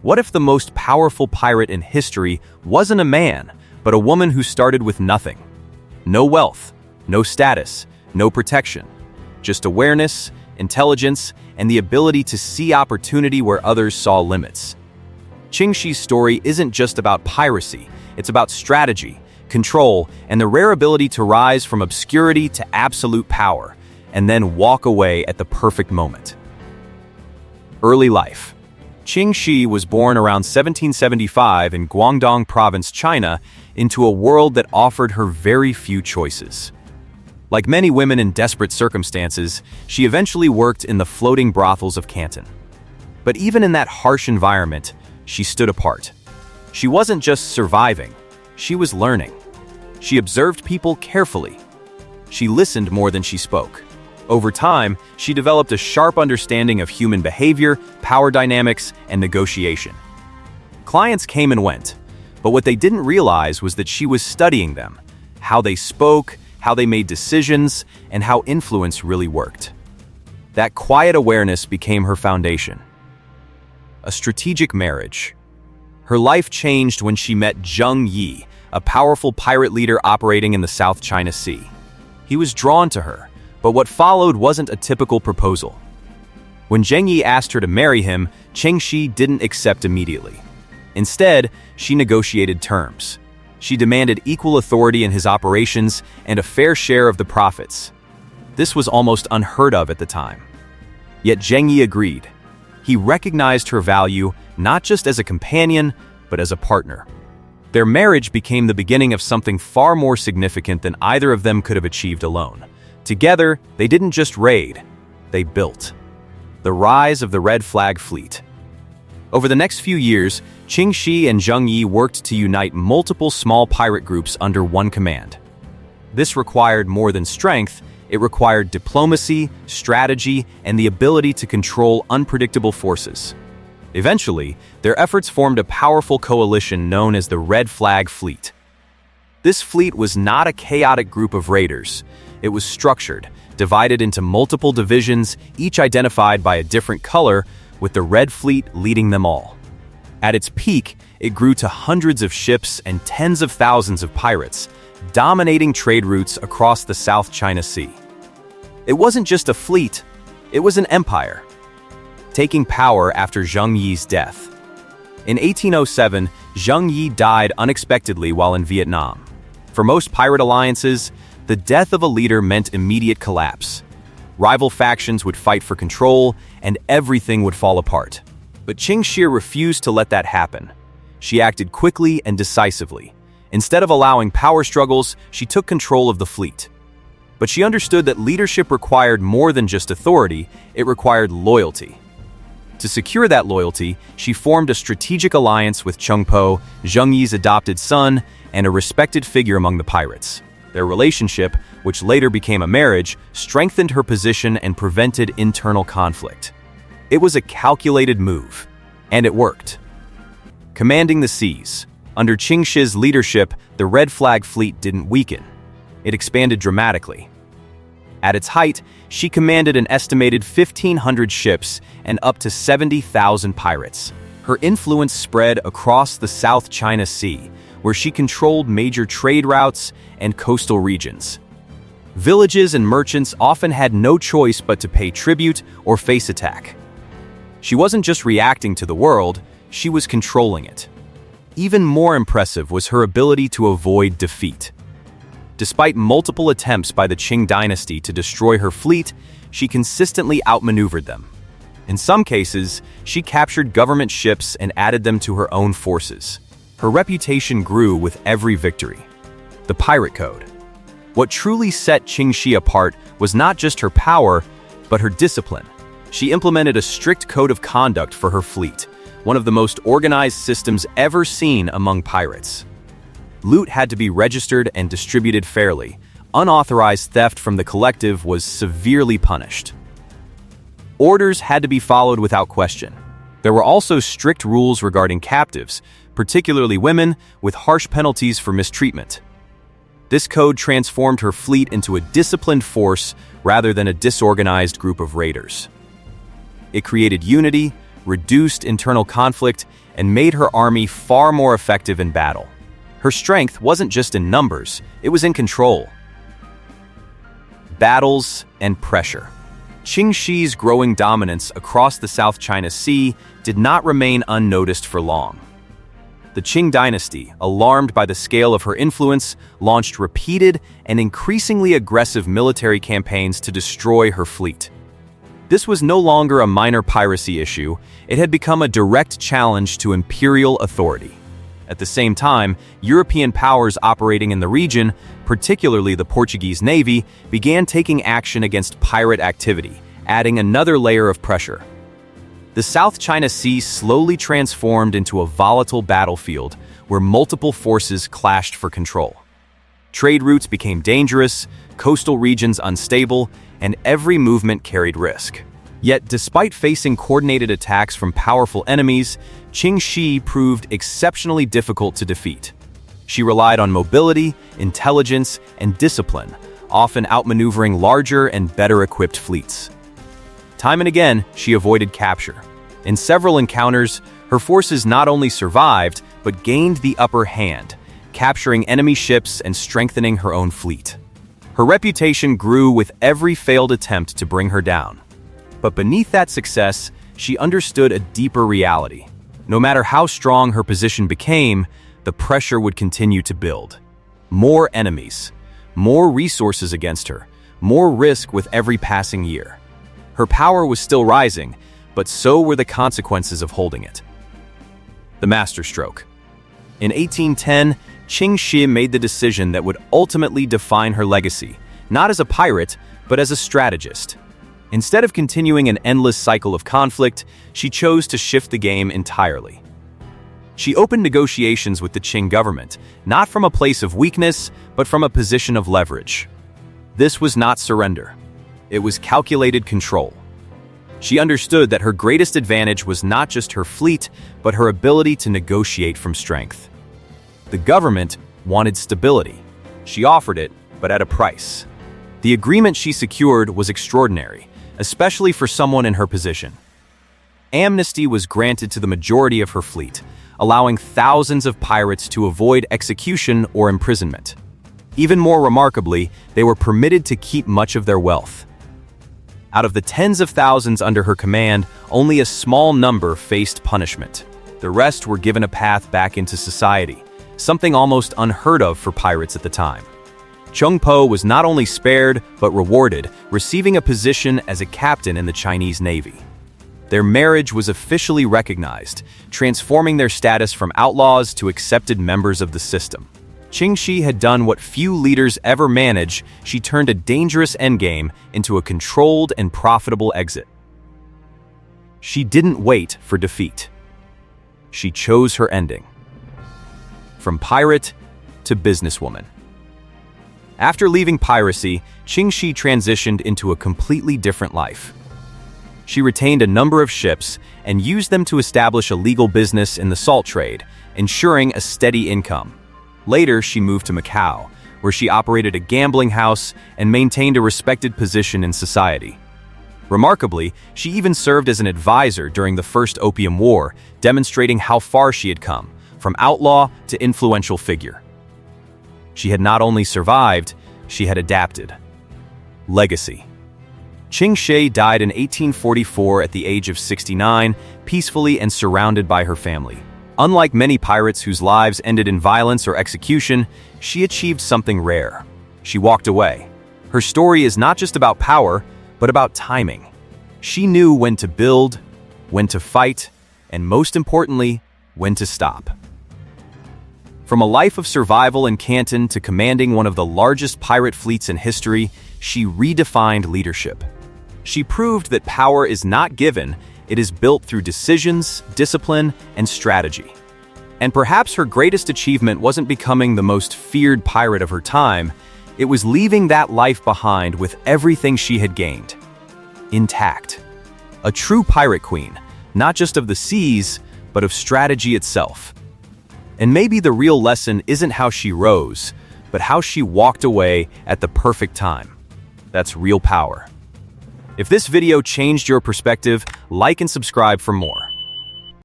What if the most powerful pirate in history wasn't a man, but a woman who started with nothing? No wealth, no status, no protection. Just awareness, intelligence, and the ability to see opportunity where others saw limits. Ching Shih's story isn't just about piracy, it's about strategy, control, and the rare ability to rise from obscurity to absolute power, and then walk away at the perfect moment. Early life. Ching Shih was born around 1775 in Guangdong Province, China, into a world that offered her very few choices. Like many women in desperate circumstances, she eventually worked in the floating brothels of Canton. But even in that harsh environment, she stood apart. She wasn't just surviving, she was learning. She observed people carefully. She listened more than she spoke. Over time, she developed a sharp understanding of human behavior, power dynamics, and negotiation. Clients came and went, but what they didn't realize was that she was studying them, how they spoke, how they made decisions, and how influence really worked. That quiet awareness became her foundation. A strategic marriage. Her life changed when she met Zheng Yi, a powerful pirate leader operating in the South China Sea. He was drawn to her, but what followed wasn't a typical proposal. When Zheng Yi asked her to marry him, Ching Shih didn't accept immediately. Instead, she negotiated terms. She demanded equal authority in his operations and a fair share of the profits. This was almost unheard of at the time. Yet Zheng Yi agreed. He recognized her value not just as a companion, but as a partner. Their marriage became the beginning of something far more significant than either of them could have achieved alone. Together, they didn't just raid, they built. The rise of the Red Flag Fleet. Over the next few years, Ching Shih and Zheng Yi worked to unite multiple small pirate groups under one command. This required more than strength, it required diplomacy, strategy, and the ability to control unpredictable forces. Eventually, their efforts formed a powerful coalition known as the Red Flag Fleet. This fleet was not a chaotic group of raiders. It was structured, divided into multiple divisions, each identified by a different color, with the Red Fleet leading them all. At its peak, it grew to hundreds of ships and tens of thousands of pirates, dominating trade routes across the South China Sea. It wasn't just a fleet, it was an empire, taking power after Zheng Yi's death. In 1807, Zheng Yi died unexpectedly while in Vietnam. For most pirate alliances, the death of a leader meant immediate collapse. Rival factions would fight for control, and everything would fall apart. But Ching Shih refused to let that happen. She acted quickly and decisively. Instead of allowing power struggles, she took control of the fleet. But she understood that leadership required more than just authority, it required loyalty. To secure that loyalty, she formed a strategic alliance with Cheng Po, Zheng Yi's adopted son, and a respected figure among the pirates. Their relationship, which later became a marriage, strengthened her position and prevented internal conflict. It was a calculated move, and it worked. Commanding the seas. Under Ching Shih's leadership, the Red Flag Fleet didn't weaken. It expanded dramatically. At its height, she commanded an estimated 1,500 ships and up to 70,000 pirates. Her influence spread across the South China Sea, where she controlled major trade routes and coastal regions. Villages and merchants often had no choice but to pay tribute or face attack. She wasn't just reacting to the world, she was controlling it. Even more impressive was her ability to avoid defeat. Despite multiple attempts by the Qing dynasty to destroy her fleet, she consistently outmaneuvered them. In some cases, she captured government ships and added them to her own forces. Her reputation grew with every victory. The Pirate Code. What truly set Ching Shih apart was not just her power, but her discipline. She implemented a strict code of conduct for her fleet, one of the most organized systems ever seen among pirates. Loot had to be registered and distributed fairly. Unauthorized theft from the collective was severely punished. Orders had to be followed without question. There were also strict rules regarding captives, particularly women, with harsh penalties for mistreatment. This code transformed her fleet into a disciplined force rather than a disorganized group of raiders. It created unity, reduced internal conflict, and made her army far more effective in battle. Her strength wasn't just in numbers, it was in control. Battles and pressure. Ching Shih's growing dominance across the South China Sea did not remain unnoticed for long. The Qing dynasty, alarmed by the scale of her influence, launched repeated and increasingly aggressive military campaigns to destroy her fleet. This was no longer a minor piracy issue, it had become a direct challenge to imperial authority. At the same time, European powers operating in the region, particularly the Portuguese Navy, began taking action against pirate activity, adding another layer of pressure. The South China Sea slowly transformed into a volatile battlefield where multiple forces clashed for control. Trade routes became dangerous, coastal regions unstable, and every movement carried risk. Yet, despite facing coordinated attacks from powerful enemies, Ching Shih proved exceptionally difficult to defeat. She relied on mobility, intelligence, and discipline, often outmaneuvering larger and better-equipped fleets. Time and again, she avoided capture. In several encounters, her forces not only survived, but gained the upper hand, capturing enemy ships and strengthening her own fleet. Her reputation grew with every failed attempt to bring her down. But beneath that success, she understood a deeper reality. No matter how strong her position became, the pressure would continue to build. More enemies, more resources against her, more risk with every passing year. Her power was still rising, but so were the consequences of holding it. The masterstroke. In 1810, Ching Shih made the decision that would ultimately define her legacy, not as a pirate, but as a strategist. Instead of continuing an endless cycle of conflict, she chose to shift the game entirely. She opened negotiations with the Qing government, not from a place of weakness, but from a position of leverage. This was not surrender. It was calculated control. She understood that her greatest advantage was not just her fleet, but her ability to negotiate from strength. The government wanted stability. She offered it, but at a price. The agreement she secured was extraordinary, especially for someone in her position. Amnesty was granted to the majority of her fleet, allowing thousands of pirates to avoid execution or imprisonment. Even more remarkably, they were permitted to keep much of their wealth. Out of the tens of thousands under her command, only a small number faced punishment. The rest were given a path back into society, something almost unheard of for pirates at the time. Chung Po was not only spared, but rewarded, receiving a position as a captain in the Chinese Navy. Their marriage was officially recognized, transforming their status from outlaws to accepted members of the system. Ching Shih had done what few leaders ever manage. She turned a dangerous endgame into a controlled and profitable exit. She didn't wait for defeat. She chose her ending. From pirate to businesswoman. After leaving piracy, Ching Shih transitioned into a completely different life. She retained a number of ships and used them to establish a legal business in the salt trade, ensuring a steady income. Later, she moved to Macau, where she operated a gambling house and maintained a respected position in society. Remarkably, she even served as an advisor during the First Opium War, demonstrating how far she had come, from outlaw to influential figure. She had not only survived, she had adapted. Legacy. Ching Shih died in 1844 at the age of 69, peacefully and surrounded by her family. Unlike many pirates whose lives ended in violence or execution, she achieved something rare. She walked away. Her story is not just about power, but about timing. She knew when to build, when to fight, and most importantly, when to stop. From a life of survival in Canton to commanding one of the largest pirate fleets in history, she redefined leadership. She proved that power is not given, it is built through decisions, discipline, and strategy. And perhaps her greatest achievement wasn't becoming the most feared pirate of her time, it was leaving that life behind with everything she had gained. Intact. A true pirate queen, not just of the seas, but of strategy itself. And maybe the real lesson isn't how she rose, but how she walked away at the perfect time. That's real power. If this video changed your perspective, like and subscribe for more.